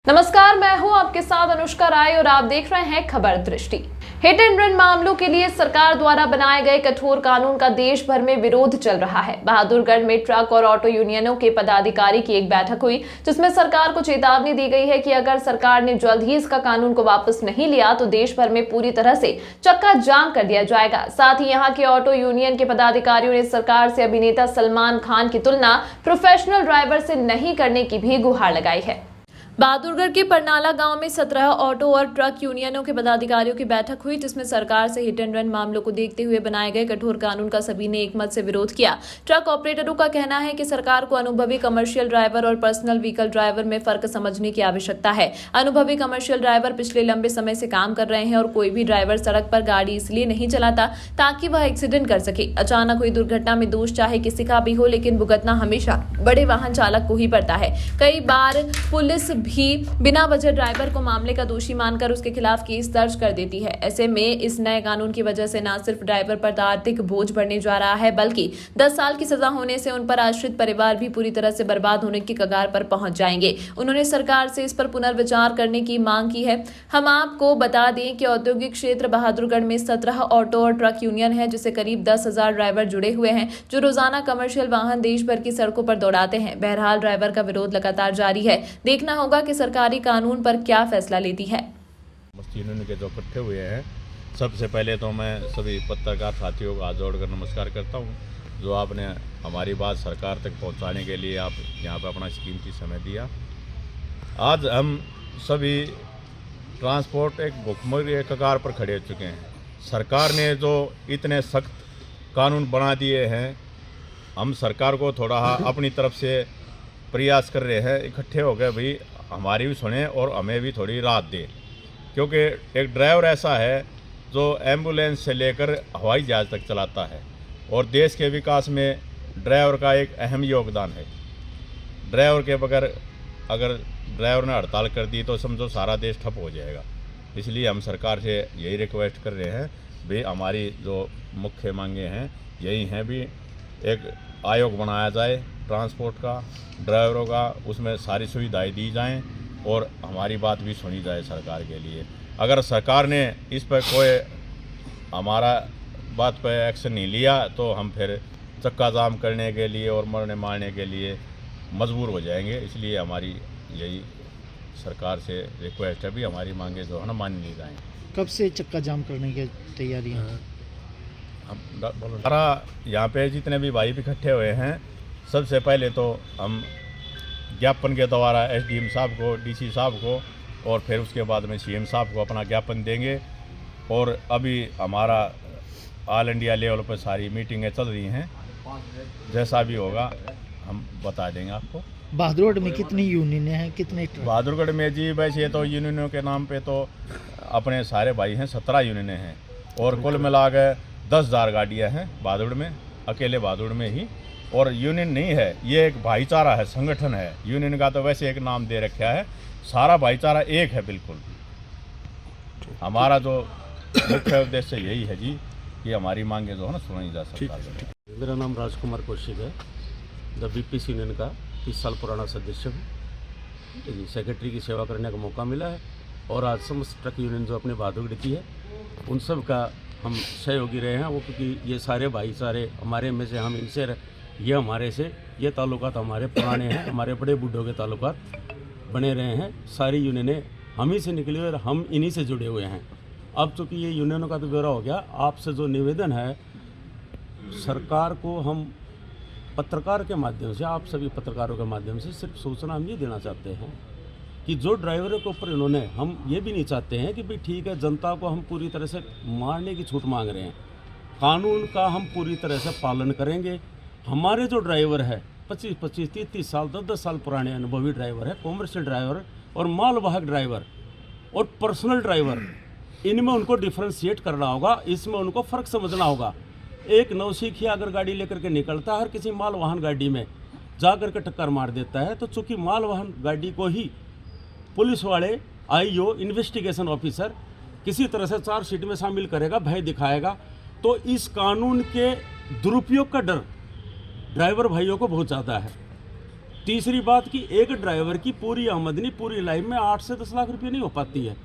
नमस्कार, मैं हूं आपके साथ अनुष्का राय और आप देख रहे हैं खबर दृष्टि। हिट एंड रन मामलों के लिए सरकार द्वारा बनाए गए कठोर कानून का देश भर में विरोध चल रहा है। बहादुरगढ़ में ट्रक और ऑटो यूनियनों के पदाधिकारी की एक बैठक हुई, जिसमें सरकार को चेतावनी दी गई है कि अगर सरकार ने जल्द ही इसका कानून को वापस नहीं लिया तो देश भर में पूरी तरह से चक्का जाम कर दिया जाएगा। साथ ही यहाँ के ऑटो यूनियन के पदाधिकारियों ने सरकार से अभिनेता सलमान खान की तुलना प्रोफेशनल ड्राइवर से नहीं करने की भी गुहार लगाई है। बहादुरगढ़ के परनाला गांव में 17 ऑटो और ट्रक यूनियनों के पदाधिकारियों की बैठक हुई, जिसमें सरकार से हिट एंड रन मामलों को देखते हुए बनाए गए कठोर कानून का सभी ने एकमत से विरोध किया। ट्रक ऑपरेटरों का कहना है कि सरकार को अनुभवी कमर्शियल ड्राइवर और पर्सनल व्हीकल ड्राइवर में फर्क समझने की आवश्यकता है। अनुभवी कमर्शियल ड्राइवर पिछले लंबे समय से काम कर रहे हैं और कोई भी ड्राइवर सड़क पर गाड़ी इसलिए नहीं चलाता ताकि वह एक्सीडेंट कर सके। अचानक हुई दुर्घटना में दोष चाहे किसी का भी हो, लेकिन भुगतना हमेशा बड़े वाहन चालक को ही पड़ता है। कई बार पुलिस भी बिना वजह ड्राइवर को मामले का दोषी मानकर उसके खिलाफ केस दर्ज कर देती है। ऐसे में इस नए कानून की वजह से न सिर्फ ड्राइवर पर आर्थिक बोझ बढ़ने जा रहा है, बल्कि 10 साल की सजा होने से उन पर आश्रित परिवार भी पूरी तरह से बर्बाद होने की कगार पर पहुंच जाएंगे। उन्होंने सरकार से इस पर पुनर्विचार करने की मांग की है। हम आपको बता दें कि औद्योगिक क्षेत्र बहादुरगढ़ में 17 ऑटो और ट्रक यूनियन है, जिससे करीब 10,000 ड्राइवर जुड़े हुए हैं, जो रोजाना कमर्शियल वाहन देश भर की सड़कों पर दौड़ाते हैं। बहरहाल ड्राइवर का विरोध लगातार जारी है। देखना होगा कि सरकारी कानून पर क्या फैसला लेती है। यूनियन के जो इकट्ठे हुए हैं, सबसे पहले तो मैं सभी पत्रकार साथियों को हाथ जोड़कर नमस्कार करता हूं, जो आपने हमारी बात सरकार तक पहुंचाने के लिए आप यहां पर अपना कीमती समय दिया। आज हम सभी ट्रांसपोर्ट एक भुखमरी के कगार पर खड़े हो चुके हैं। सरकार ने जो इतने सख्त कानून बना दिए हैं, हम सरकार को थोड़ा अपनी तरफ से प्रयास कर रहे हैं, इकट्ठे हो गए भाई हमारी भी सुने और हमें भी थोड़ी राहत दे, क्योंकि एक ड्राइवर ऐसा है जो एम्बुलेंस से लेकर हवाई जहाज़ तक चलाता है और देश के विकास में ड्राइवर का एक अहम योगदान है। ड्राइवर के बगैर अगर ड्राइवर ने हड़ताल कर दी तो समझो सारा देश ठप हो जाएगा। इसलिए हम सरकार से यही रिक्वेस्ट कर रहे हैं भाई हमारी जो मुख्य मांगे हैं यही हैं भी एक आयोग बनाया जाए ट्रांसपोर्ट का, ड्राइवरों का, उसमें सारी सुविधाएं दी जाएं और हमारी बात भी सुनी जाए सरकार के लिए। अगर सरकार ने इस पर कोई हमारा बात पर एक्शन नहीं लिया तो हम फिर चक्का जाम करने के लिए और मरने मारने के लिए मजबूर हो जाएंगे। इसलिए हमारी यही सरकार से रिक्वेस्ट है भी हमारी मांगे जो है ना मान ली जाएँ। कब से चक्का जाम करने की तैयारी है? हमारा यहाँ पे जितने भी भाई इकट्ठे हुए हैं, सबसे पहले तो हम ज्ञापन के द्वारा एसडीएम साहब को, डीसी साहब को और फिर उसके बाद में सीएम साहब को अपना ज्ञापन देंगे। और अभी हमारा ऑल इंडिया लेवल पर सारी मीटिंगें चल रही हैं, जैसा भी होगा हम बता देंगे आपको। बहादुरगढ़ में कितनी यूनियनें हैं, कितने? बहादुरगढ़ में जी वैसे तो यूनियनों के नाम पे तो अपने सारे भाई हैं, 17 यूनियनें हैं और कुल मिला के 10,000 गाड़ियाँ हैं बहादुरगढ़ में, अकेले बहादुरगढ़ में ही। और यूनियन नहीं है, ये एक भाईचारा है, संगठन है। यूनियन का तो वैसे एक नाम दे रखा है, सारा भाईचारा एक है बिल्कुल। हमारा जो मुख्य उद्देश्य यही है जी कि हमारी मांगे जो है ना सुनाई जा सकती है। मेरा नाम राजकुमार कौशिक है, द बीपीसी यूनियन का 30 साल पुराना सदस्य हूँ जी। सेक्रेटरी की सेवा करने का मौका मिला है और आज समस्त ट्रक यूनियन जो अपने बहादुरगढ़ की है उन सब का हम सहयोगी रहे हैं। वो क्योंकि ये सारे भाईचारे हमारे में से, हम इनसे, ये हमारे से, ये ताल्लुकात हमारे पुराने हैं, हमारे बड़े बूढ़ों के ताल्लुकात बने रहे हैं। सारी यूनियनें हम ही से निकली और हम इन्हीं से जुड़े हुए हैं। अब चूँकि ये यूनियनों का तो ब्यौरा हो गया, आपसे जो निवेदन है सरकार को हम पत्रकार के माध्यम से, आप सभी पत्रकारों के माध्यम से सिर्फ सूचना हम ये देना चाहते हैं कि जो ड्राइवरों के ऊपर इन्होंने, हम ये भी नहीं चाहते हैं कि भाई ठीक है जनता को हम पूरी तरह से मारने की छूट मांग रहे हैं। कानून का हम पूरी तरह से पालन करेंगे। हमारे जो ड्राइवर है 25-25, 30-30 साल, 10-10 साल पुराने अनुभवी ड्राइवर है, कॉमर्शियल ड्राइवर और मालवाहक ड्राइवर और पर्सनल ड्राइवर, इनमें उनको डिफ्रेंशिएट करना होगा, इसमें उनको फ़र्क समझना होगा। एक नौसिखिया अगर गाड़ी लेकर के निकलता है, हर किसी माल वाहन गाड़ी में जा कर के टक्कर मार देता है, तो चूँकि माल वाहन गाड़ी को ही पुलिस वाले, आईओ, इन्वेस्टिगेशन ऑफिसर किसी तरह से चार्जशीट में शामिल करेगा, भय दिखाएगा, तो इस कानून के दुरुपयोग का डर ड्राइवर भाइयों को बहुत ज़्यादा है। तीसरी बात कि एक ड्राइवर की पूरी आमदनी पूरी लाइफ में 8 से 10 लाख रुपये नहीं हो पाती है।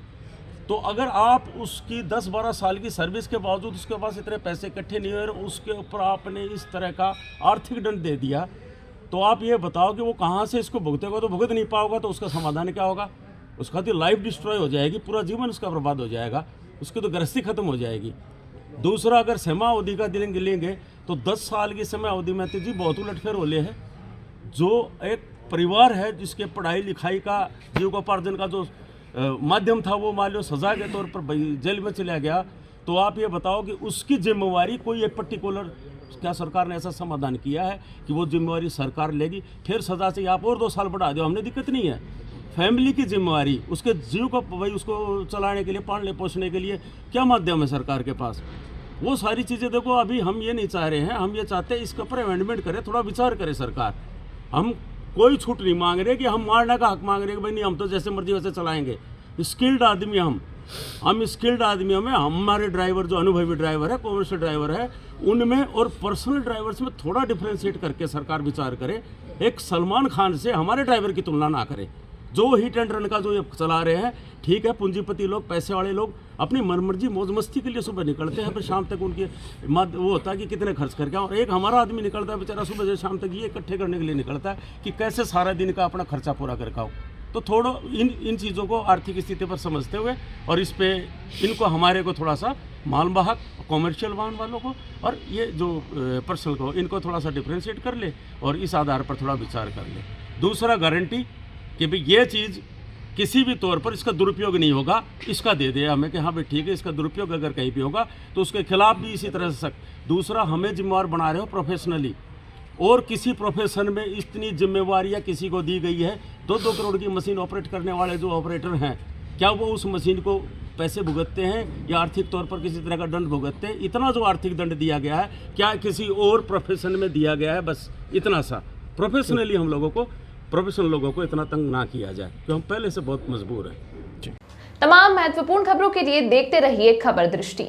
तो अगर आप उसकी 10-12 साल की सर्विस के बावजूद उसके पास इतने पैसे इकट्ठे नहीं हुए और उसके ऊपर आपने इस तरह का आर्थिक दंड दे दिया, तो आप ये बताओ कि वो कहाँ से इसको भुगतेगा। तो भुगत नहीं पाओगा तो उसका समाधान क्या होगा? उसका तो लाइफ डिस्ट्रॉय हो जाएगी, पूरा जीवन उसका बर्बाद हो जाएगा, उसकी तो गृहस्थी खत्म हो जाएगी। दूसरा, अगर समयावधि का लेंगे तो 10 साल की समयावधि में तो जी बहुत उलटफेर होले है। जो एक परिवार है जिसके पढ़ाई लिखाई का जीविकोपार्जन का जो माध्यम था वो मान लो सजा के तौर पर जेल में चला गया, तो आप ये बताओ कि उसकी जिम्मेवारी कोई एक पर्टिकुलर क्या सरकार ने ऐसा समाधान किया है कि वो जिम्मेवारी सरकार लेगी? फिर सजा से आप और 2 साल बढ़ा दो, हमने दिक्कत नहीं है। फैमिली की जिम्मेवारी, उसके जीव को भाई उसको चलाने के लिए, पालने पोषने के लिए क्या माध्यम है सरकार के पास? वो सारी चीज़ें देखो, अभी हम ये नहीं चाह रहे हैं, हम ये चाहते हैं इसके ऊपर अमेंडमेंट करे, थोड़ा विचार करे सरकार। हम कोई छूट नहीं मांग रहे कि हम मारने का हक मांग रहे हैं कि भाई नहीं हम तो जैसे मर्जी वैसे चलाएंगे। स्किल्ड आदमी हम स्किल्ड आदमियों में हमारे ड्राइवर जो अनुभवी ड्राइवर है, कॉमर्शियल ड्राइवर है, उनमें और पर्सनल ड्राइवर्स में थोड़ा डिफ्रेंशिएट करके सरकार विचार करे। एक सलमान खान से हमारे ड्राइवर की तुलना ना करे। जो हिट एंड रन का जो ये चला रहे हैं, ठीक है, पूंजीपति लोग, पैसे वाले लोग अपनी मनमर्जी मौज मस्ती के लिए सुबह निकलते हैं, फिर शाम तक उनके वो होता है कि कितने खर्च करके। और एक हमारा आदमी निकलता है बेचारा सुबह से शाम तक ये इकट्ठे करने के लिए निकलता है कि कैसे सारा दिन का अपना खर्चा पूरा कर खाओ। तो थोड़ा इन चीज़ों को आर्थिक स्थिति पर समझते हुए और इस पे इनको हमारे को थोड़ा सा मालवाहक कॉमर्शियल वाहन वालों को और ये जो पर्सनल को, इनको थोड़ा सा डिफ्रेंशिएट कर ले और इस आधार पर थोड़ा विचार कर ले। दूसरा, गारंटी कि भाई ये चीज़ किसी भी तौर पर इसका दुरुपयोग नहीं होगा, इसका दे दे हमें कि हाँ भाई ठीक है, इसका दुरुपयोग अगर कहीं भी होगा तो उसके खिलाफ भी इसी तरह से सख्त। दूसरा, हमें जिम्मेवार बना रहे हो प्रोफेशनली, और किसी प्रोफेशन में इतनी जिम्मेवारियाँ किसी को दी गई है। 2-2 करोड़ की मशीन ऑपरेट करने वाले जो ऑपरेटर हैं, क्या वो उस मशीन को पैसे भुगतते हैं या आर्थिक तौर पर किसी तरह का दंड भुगतते हैं? इतना जो आर्थिक दंड दिया गया है, क्या किसी और प्रोफेशन में दिया गया है? बस इतना सा। प्रोफेशनली हम लोगों को, प्रोफेशनल लोगों को इतना तंग ना किया जाए, क्योंकि हम पहले से बहुत मजबूर हैं। तमाम महत्वपूर्ण खबरों के लिए देखते रहिए खबर दृष्टि।